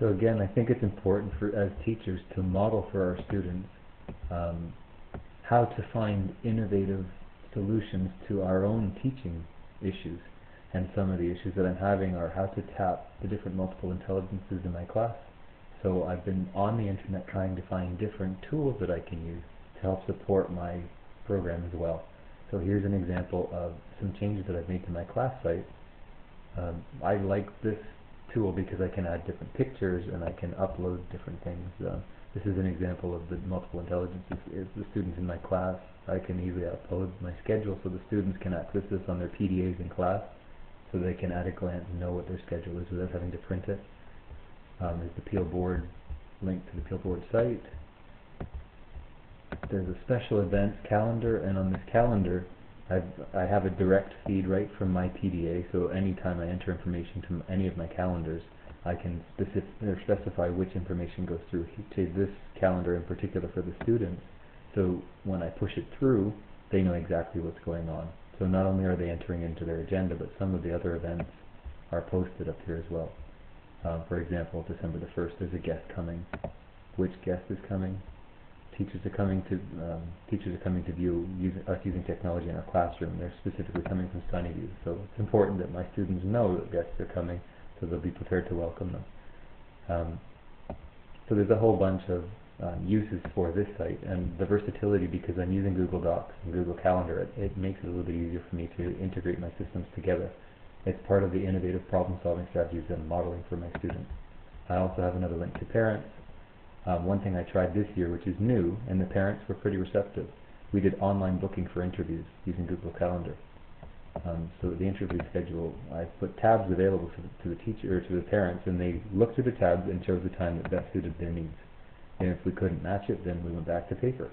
So again, I think it's important for as teachers to model for our students how to find innovative solutions to our own teaching issues. And some of the issues that I'm having are how to tap the different multiple intelligences in my class. So I've been on the internet trying to find different tools that I can use to help support my program as well. So here's an example of some changes that I've made to my class site. I like this tool because I can add different pictures and I can upload different things. This is an example of the multiple intelligences. If the students in my class, I can easily upload my schedule so the students can access this on their PDAs in class, so they can at a glance know what their schedule is without having to print it. There's the Peel Board link to the Peel Board site. There's a special events calendar, and on this calendar I have a direct feed right from my PDA, so anytime I enter information to any of my calendars, I can specify which information goes through to this calendar in particular for the students. So when I push it through, they know exactly what's going on. So not only are they entering into their agenda, but some of the other events are posted up here as well. For example, December the 1st, there's a guest coming. Which guest is coming? Teachers are coming to view us using technology in our classroom. They're specifically coming from Sunnyview, so it's important that my students know that guests are coming, so they'll be prepared to welcome them. So there's a whole bunch of uses for this site, and the versatility, because I'm using Google Docs and Google Calendar, it makes it a little bit easier for me to integrate my systems together. It's part of the innovative problem-solving strategies I'm modeling for my students. I also have another link to parents. One thing I tried this year, which is new, and the parents were pretty receptive. We did online booking for interviews using Google Calendar. So the interview schedule, I put tabs available to the teacher or to the parents, and they looked through the tabs and chose the time that best suited their needs. And if we couldn't match it, then we went back to paper.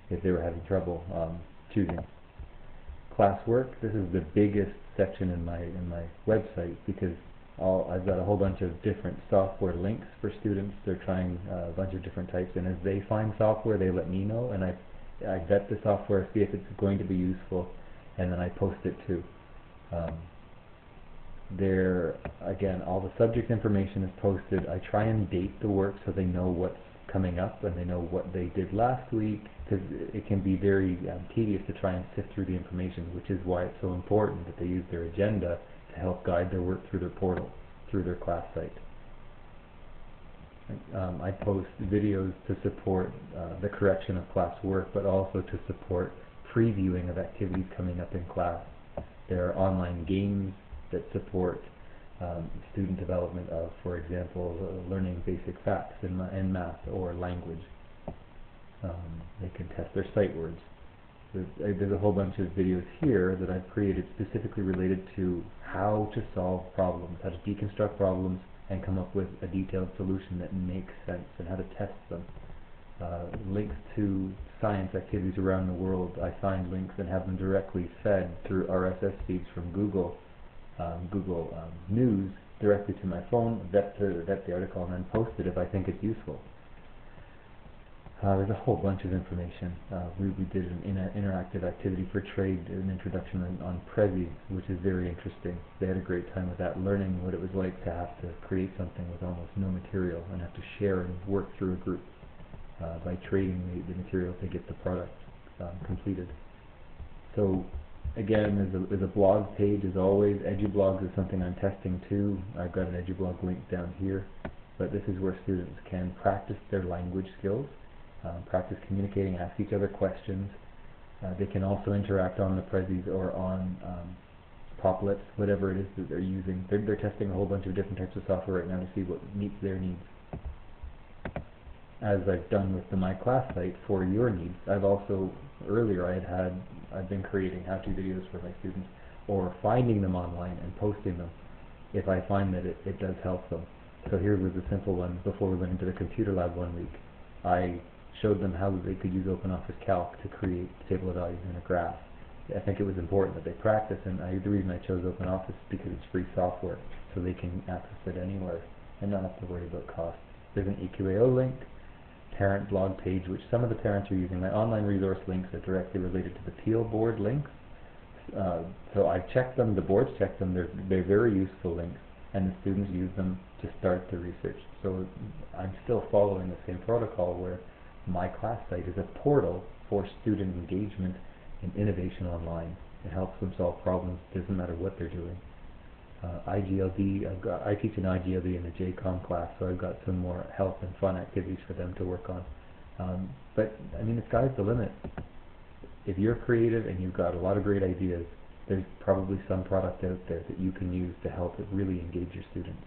If they were having trouble choosing classwork, this is the biggest section in my website, because I've got a whole bunch of different software links for students. They're trying a bunch of different types, and as they find software, they let me know, and I vet the software, see if it's going to be useful, and then I post it too. Again, all the subject information is posted. I try and date the work so they know what's coming up and they know what they did last week, because it can be very tedious to try and sift through the information, which is why it's so important that they use their agenda to help guide their work through their portal, through their class site. I post videos to support the correction of classwork, but also to support previewing of activities coming up in class. There are online games that support student development of, for example, learning basic facts in math or language. They can test their sight words. There's a whole bunch of videos here that I've created specifically related to how to solve problems, how to deconstruct problems and come up with a detailed solution that makes sense, and how to test them. Links to science activities around the world, I find links and have them directly fed through RSS feeds from Google News directly to my phone, vet the article, and then post it if I think it's useful. There's a whole bunch of information. We did an interactive activity for trade, an introduction on Prezi, which is very interesting. They had a great time with that, learning what it was like to have to create something with almost no material and have to share and work through a group by trading the material to get the product completed. So again, there's a blog page as always. EduBlogs is something I'm testing too. I've got an EduBlog link down here, but this is where students can practice their language skills, practice communicating, ask each other questions. They can also interact on the Prezis or on Poplets, whatever it is that they're using. They're testing a whole bunch of different types of software right now to see what meets their needs. As I've done with the My Class site for your needs, I've also, earlier I've been creating how-to videos for my students, or finding them online and posting them if I find that it does help them. So here was a simple one. Before we went into the computer lab one week, I showed them how they could use OpenOffice Calc to create table of values in a graph. I think it was important that they practice, and the reason I chose OpenOffice is because it's free software, so they can access it anywhere and not have to worry about cost. There's an EQAO link, parent blog page, which some of the parents are using. My online resource links are directly related to the Peel Board links. So I've checked them, the board's checked them, they're very useful links, and the students use them to start the research. So I'm still following the same protocol where my class site is a portal for student engagement and innovation online. It helps them solve problems, doesn't matter what they're doing. IGLD, I teach an IGLD in a JCOM class, so I've got some more health and fun activities for them to work on. But I mean, the sky's the limit. If you're creative and you've got a lot of great ideas, there's probably some product out there that you can use to help it really engage your students.